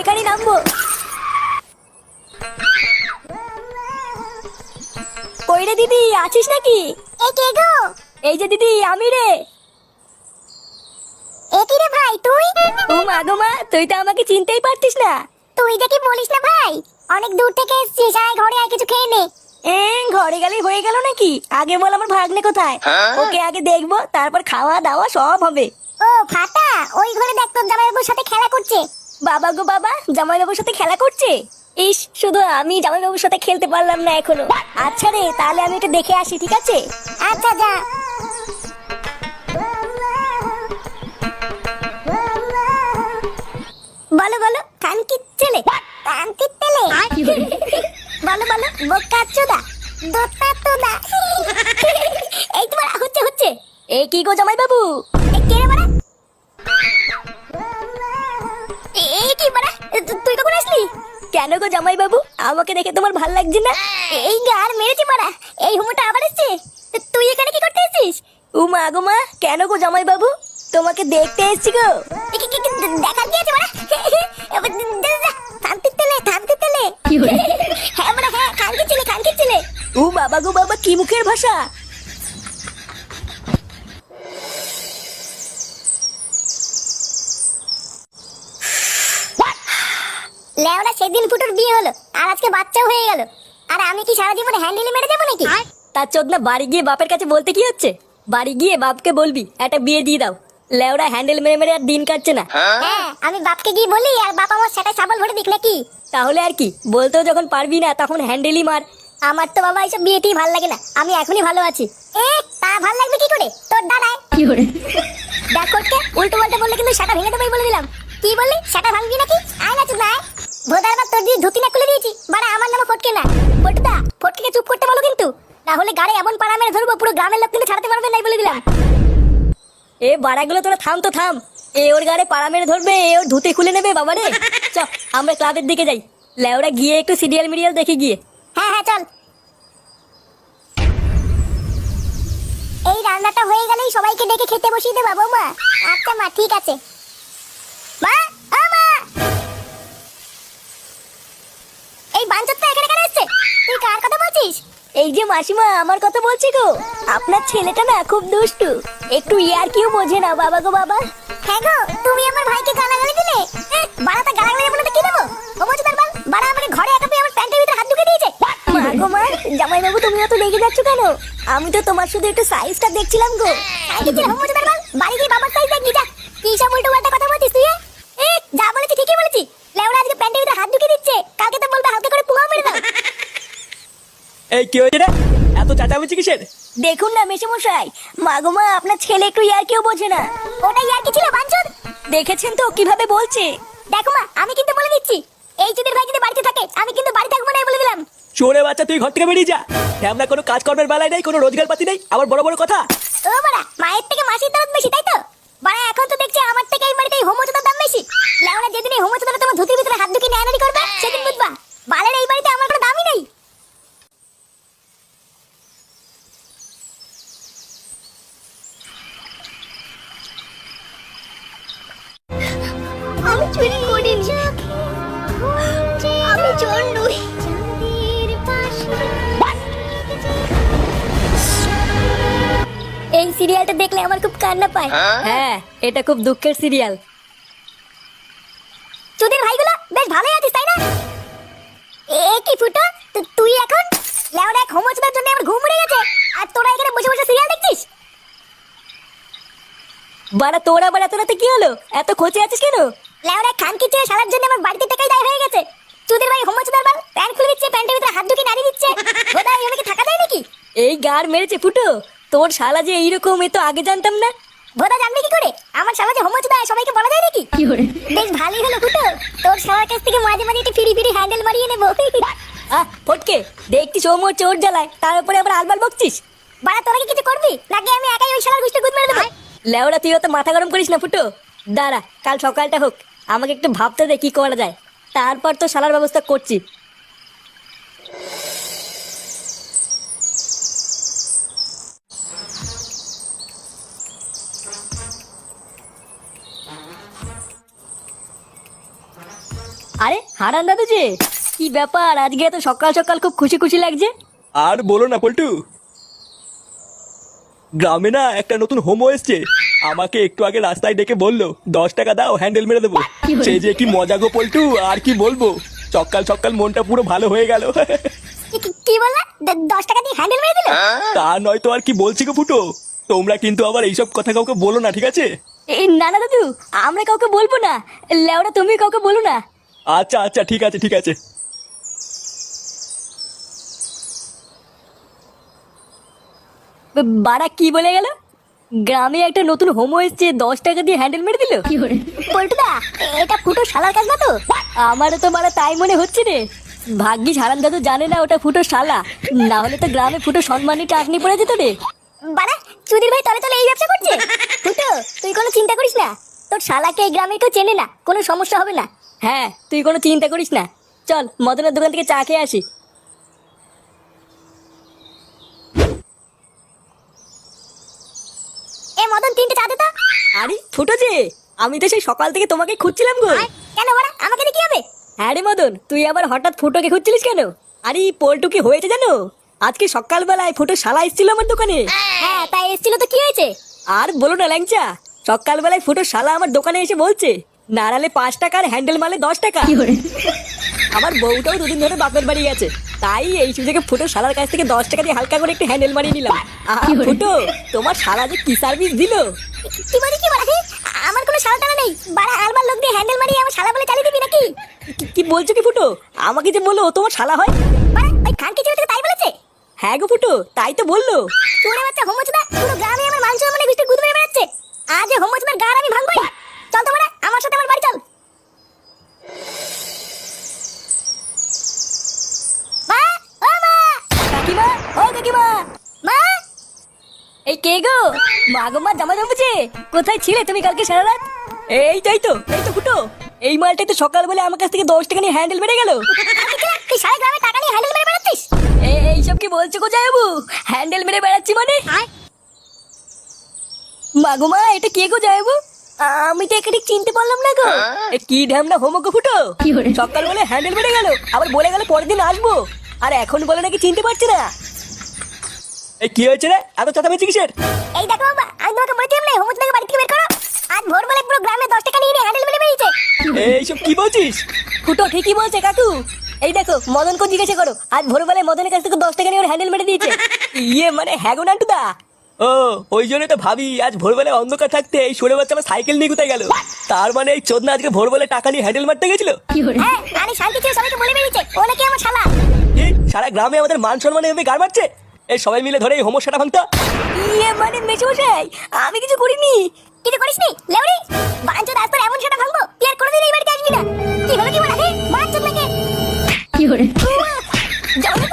এখানেই নামবো। কই রে দিদি, আছিস নাকি? এ কে গো? এই যে দিদি, আমি রে। এ কি রে ভাই তুই? ও মা গো মা, তুই তো আমাকে চিনতেই পারতিস না। তুই দেখি বলিস না ভাই, অনেক দূর থেকে এসেছিস, আয় ঘরে আয় কিছু খেয়ে নে। ঘরে গেলেই হয়ে গেল নাকি? আগে বল আমার ভাগ্নে কোথায়, ওকে আগে দেখবো, তারপর খাওয়া দাওয়া সব হবে। ও ফাটা, ওই ঘরে দেখ তোর জামাইবাবুর সাথে খেলা করছে। বাবা গো বাবা, জামাইবাবুর সাথে খেলা করছে? ইস, শুধু আমি জামাইবাবুর সাথে খেলতে পারলাম না এখনো। আচ্ছা রে, তাহলে আমি একটু দেখে আসি, ঠিক আছে? আচ্ছা যা। বলো বলো কানকির ছেলে, কানকির ছেলে। বলো বলো বোকাচোদা, দোতাচোদা। এই তোমার হচ্ছে হচ্ছে। এ কি গো জামাইবাবু? এ কে রে বাড়া? এ কি বাড়া, তুই কখন আসলি? কেন গো জামাইবাবু, আমাকে দেখে তোমার ভাল লাগছে না? এই গার মেরেছি বাড়া, এই হুমোটা আবার এসছে। তুই এখানে কি করতে এসেছিস? ও মা গো মা, কেন গো জামাইবাবু? তোমাকে দেখতে এসেছি গো। দেখার কি আছে বাড়া? থামতে তেলে থামতে তেলে। হ্যাঁ বাড়া হ্যাঁ, কানকির ছেলে কানকির ছেলে। ও বাবা গো বাবা, কি মুখের ভাষা! লেওরা সেদিন ফুটোর বিয়ে হলো, আর আজকে বাচ্চাও হয়ে গেল, আর আমি কি সারা জীবনে হ্যান্ডেলে মেরে যাবো নাকি? তার চোদনা বাড়ি গিয়ে বাপের কাছে বলতে কি হচ্ছে? বাড়ি গিয়ে বাপকে বলবি একটা বিয়ে দিয়ে দাও। লেওরা হ্যান্ডেল মেরে মেরে আর দিন কাটছে না। হ্যাঁ, আমি বাপকে গিয়ে বলি, আর বাপ আমার সেটা সাবল ভরে দিক নাকি? তাহলে আর কি, বলতেও যখন পারবি না তখন হ্যান্ডেলই মার। আমার তো বাবা এইসব বিয়েতেই ভাল লাগে না, আমি এখনই ভালো আছি। তা ভাল লাগবে কি করে তোর দাঁড়ায়? দেখ কোটকে, উল্টো পাল্টা বললে কিন্তু সেটা ভেঙে দেবই বলে দিলাম। কি বললি, সেটা ভাঙবি নাকি? আয় না চুপ না আয়। ভোদার বাপ তোর দিয়ে ধুতি না খুলে দিয়েছি বাড়া, আমার নামে ফটকে না। ফটদা, ফটকে চুপ করতে বলো কিন্তু, না হলে গাড়ি এমন পাড়া মেরে ধরবো পুরো গ্রামের লোক কিন্তু ছাড়াতে পারবে নাই বলে দিলাম। এ বাড়াগুলো তোরা থাম তো থাম। এ ওর গাড়ে পাড়া মেরে ধরবে, এ ওর ধুতে খুলে নেবে বাবা রে। চ, আমরা ক্লাবের দিকে যাই। লেওরা গিয়ে একটু সিরিয়াল মিরিয়াল দেখে গিয়ে। হ্যাঁ হ্যাঁ চল। এই রান্নাটা হয়ে গেলেই সবাইকে ডেকে খেতে বসিয়ে দেবা বৌমা? আচ্ছা মা, ঠিক আছে। মা, ও মা, এই বাঞ্চতটা এখানে কেন এসেছে? তুই কার কথা বলছিস? এই যে মাসিমা, আমার কথা বলছি গো। আপনার ছেলেটা না খুব দুষ্টু, একটু ইয়ার কিউ বোঝে না বাবা গো বাবা। হ্যাঁ গো, তুমি আমার ভাইকে গালাগালি দিলে। বাড়াতে গালাগালি বলে তো কি দেবো? হোমোচোদার বাল, বাড়া আমাকে ঘরে একা পেয়ে আমার প্যান্টের ভিতরে হাত ঢুকে দিয়েছে। মা গো মা, জামাইবাবু তুমি অত রেগে যাচ্ছ কেন? আমি তো তোমার শুধু একটু সাইজটা দেখছিলাম গো। সাইকেল হোমোচোদার বাল, বাড়ি গিয়ে বাবার সাইজ দেখবি যা। কি সব উল্টো পাল্টা কথা বলছিস তুই? যা বলেছি ঠিকই বলেছি। লেওড়া আজকে প্যান্টের ভিতরে হাত ঢুকে দিচ্ছে, কালকে তো বলবে হালকা করে পুঙাও মেরে দাও। এই কি হয়েছে রে? এত চাচামেচি কিসের? দেখুন না মেশামশাই, মা গো মা, আপনার ছেলে একটু ইয়ার কিউ বোঝে না। ওটা ইয়ার কি ছিল বাঞ্চদ? দেখেছেন তো কিভাবে বলছে। দেখো মা, আমি কিন্তু বলে দিচ্ছি, এই চুদির ভাই যদি বাড়িতে থাকে আমি কিন্তু বাড়ি থাকবো না বলে দিলাম। চোরে বাচ্চা, তুই ঘর থেকে বেরিয়ে যা। আমরা কোনো কাজ কর্মের বেলায় নেই, কোনো রোজগার পাতি নেই, আবার বড় বড় কথা। ও বাড়া, মায়ের থেকে মাসির দরদ বেশি তাই তো? বাড়া এখন তো দেখছি আমার থেকে এই বাড়িতে হোমোচোদার দাম বেশি। লেওরা যেদিন এই হোমোচোদারা তোমার ধুতির ভিতরে হাত ঢুকিয়ে নেয়ানারি করবে সেদিন বুঝবা বালের এই বাড়িতে আমার কোনো দামই নেই। আমি চুরি করিনি, আমি চোর নই। এই সিরিয়ালটা দেখলে আমার খুব কান্না পায়। হ্যাঁ, এটা খুব দুঃখের সিরিয়াল। চুদির ভাইগুলো বেশ ভালোই আছিস তাই না? কি ফুটো, তুই এখন লেওরা এক হোমোচোদার জন্য আমার ঘুম উড়ে গেছে, আর তোরা এখানে বসে বসে সিরিয়াল দেখছিস? বাড়া তোর আবার এত রাতে কি হলো? এত খোঁচে আছিস কেন? লেওরা খানকি চেয়ে সারার জন্য আমার বাড়িতে টাকাই দায় হয়ে গেছে। চুদির ভাই হোমোচোদার বাল প্যান্ট খুলে দিচ্ছে, প্যান্টের ভিতরে হাত ঢুকিয়ে নাড়ি দিচ্ছে। ওটা আমি কি থাকা দেয় নাকি? এই গার মেরেছে ফুটো, তোর শালা যে এইরকম, এ তো আগে জানতাম না। ভোদা জানবি কি করে? আমার শালা যে হোমোচোদা সবাইকে বলা যায় নাকি? বেশ ভালোই হলো ফুটো, তোর শালার কাছ থেকে মাঝে মাঝে একটু ফিরি ফিরি হ্যান্ডেল মারিয়ে নেবো। ফটকে, দেখছি সৌমর চোর জ্বালায়, তার উপরে আবার আলবাল বকছিস। বাড়া তোরা কি কিছু করবি নাকি আমি একাই ওই শালার গুষ্টি গুদ মেরে দেবো? লেওরা তুই অত মাথা গরম করিস না ফুটো। দাঁড়া, কাল সকালটা হোক, আমাকে একটু ভাবতে দে কি করা যায়, তারপর তো শালার ব্যবস্থা করছি। আরে হারান দাদু যে, কি ব্যাপার আজকে এত সকাল সকাল খুব খুশি খুশি লাগছে? আর বলো না পল্টু, গ্রামে না একটা নতুন হোমো এসছে। আমাকে একটু আগে রাস্তায় ডেকে বললো 10 টাকা দাও হ্যান্ডেল মেরে দেবো। সে যে কি মজা গো পল্টু, আর কি বলবো। সকাল সকাল মনটা পুরো ভালো হয়ে গেল। কি বললা? 10 টাকা দিয়ে হ্যান্ডেল মেরে দিল? তা নয় তো আর কি বলছি গো ফুটো। তোমরা কিন্তু আবার এইসব কথা কাউকে বলো না, ঠিক আছে? এই না না দাদু, আমরা কাউকে বলবো না। লেওরা তুমি কাউকে বলো না। আচ্ছা আচ্ছা, ঠিক আছে ঠিক আছে। বাড়া কি বলে গেল? গ্রামে একটা নতুন হোমো এসছে, 10 টাকা দিয়ে হ্যান্ডেল মেরে দিল। পল্টুদা, এটা ফুটো শালার কাজ না তো? আমারও তো বাড়া তাই মনে হচ্ছে রে। ভাগ্যিস হারান দাদু জানে না ওটা ফুটো শালা, না হলে তো গ্রামে ফুটো সম্মানী টাকনি পড়ে যেত রে। বাড়া, চুদির ভাই তলে তলে এই ব্যবসা করছে। ফুটো, তুই কোনো চিন্তা করিস না, তোর শালাকে এই গ্রামে কেউ চেনে না, কোনো সমস্যা হবে না। হ্যাঁ, তুই কোনো চিন্তা করিস না। চল মদনের দোকান থেকে চা খেয়ে আসি। এ মদন, 3টে চা দে তো। আরে ফুটো যে, আমি তো সেই সকাল থেকে তোমাকে খুঁজছিলাম গো। কেন বাড়া, আমাকে দিয়ে কি হবে? হ্যাঁ রে মদন, তুই আবার হঠাৎ ফুটোকে খুঁজছিলিস কেন? আরে পল্টু কি হয়েছে জানো? আজকে সকালবেলায় ফুটো শালা এসেছিল আমার দোকানে। হ্যাঁ, তাই এসেছিল তো কি হয়েছে? আর বলো না ল্যাংচা, সকালবেলায় ফুটো শালা আমার দোকানে এসে বলছে নাড়ালে 5 টাকা আর হ্যান্ডেল মারলে 10 টাকা। আমার বউটাও 2 দিন ধরে বাপের বাড়ি গেছে, তাই এই সুযোগে ফুটো শালার কাছ থেকে 10 টাকা দিয়ে হালকা করে একটু হ্যান্ডেল মারিয়ে নিলাম। ফুটো, তোমার শালা যে কি সার্ভিস দিল! কি বলি কি বাড়া? আমার কোনো শালা টালা নেই বাড়া, আলবার লোক দিয়ে হ্যান্ডেল মারিয়ে আমার শালা বলে চালিয়ে দিবি নাকি? কি বলছো কি ফুটো? আমাকে যে বললো ও তোমার শালা হয়। বাড়া, ওই খানকি ছেলে তাই বলেছে? হ্যাঁ গো ফুটো, তাই তো বললো। তোরে বাচ্চা হোমচুদা, পুরো গ্রামে আমার মান সম্মানে বিস্তার গুদ মেরে বেড়াচ্ছে। আজ এই হোমচুদার গার আমি ভাঙবই। চল তো বাড়া, আমার সাথে আমার বাড়ি চল। মা, ও মা, কাকিমা, ও কাকিমা! মা, এই কে গো? মা গো মা, জামা জমেছে। কোথায় ছিলে তুমি কালকে সারা রাত? এই তো ফুটো, এই মালটাই তো সকালবেলা আমার কাছ থেকে 10 টাকা নিয়ে হ্যান্ডেল মেরে গেল। তুই সারা গ্রামে টাকা নিয়ে হ্যান্ডেল মেরে বেড়াচ্ছিস? এইসব কি বলছো গো জায়াবু? হ্যান্ডেল মেরে বেড়াচ্ছি মানে? মা গো মা, এটা কে গো জায়াবু? আমি তো একে ঠিক চিনতে পারলাম না গো। এ কি ঢ্যামনা হোমো গো ফুটো, সকালবেলা হ্যান্ডেল মেরে গেল, আবার বলে গেল পরের দিন আসবো, আর এখন বলে নাকি চিনতে পারছি না। এই কি হয়েছে রে, এত চেঁচামেচি কিসের? এই দেখো বাবা, আমি তোমাকে বলেছিলাম না হোমচুদাকে বাড়ি থেকে বের করো। আজ ভোরবেলায় পুরো গ্রামে 10 টাকা নিয়ে হ্যান্ডেল মেরে বেরিয়েছে। এইসব কি বলছিস? ফুটো ঠিকই বলছে কাকু। এই দেখো, মদনকে জিজ্ঞাসা করো, আজ ভোরবেলায় মদনের কাছ থেকে 10 টাকা নিয়ে ওর হ্যান্ডেল মেরে দিয়েছে। ইয়ে মানে হ্যাঁ গো নান্টুদা। ও, ওই জন্যই তো ভাবি আজ ভোরবেলায় অন্ধকার থাকতে এই সরে বাচ্চা আমার সাইকেল নিয়ে কোথায় গেল। তার মানে এই চোদনা আজকে ভোরবেলায় টাকা নিয়ে হ্যান্ডেল মারতে গেছিল। হ্যাঁ, আরে শান্তি ছিল, সবাইকে বলে বেরিয়েছে ও নাকি আমার শালা। কি সারা গ্রামে আমাদের মান সম্মানে এভাবে গাড় মারছে? এই সবাই মিলে ধরে এই হোমোসাটা ভাঙতা। ইয়ে মানে মেশমশাই, আমি কিছু করিনি। কিছু করিসনি লেউড়ি? বাঞ্চোদ, আজ তোর এমন সেটা ভাঙবো তুই আর কোনোদিন এই বাড়িতে আসবি না। কি হলো কি বলা? হে বাঞ্চোদ নাকি? কি করে? যাও না।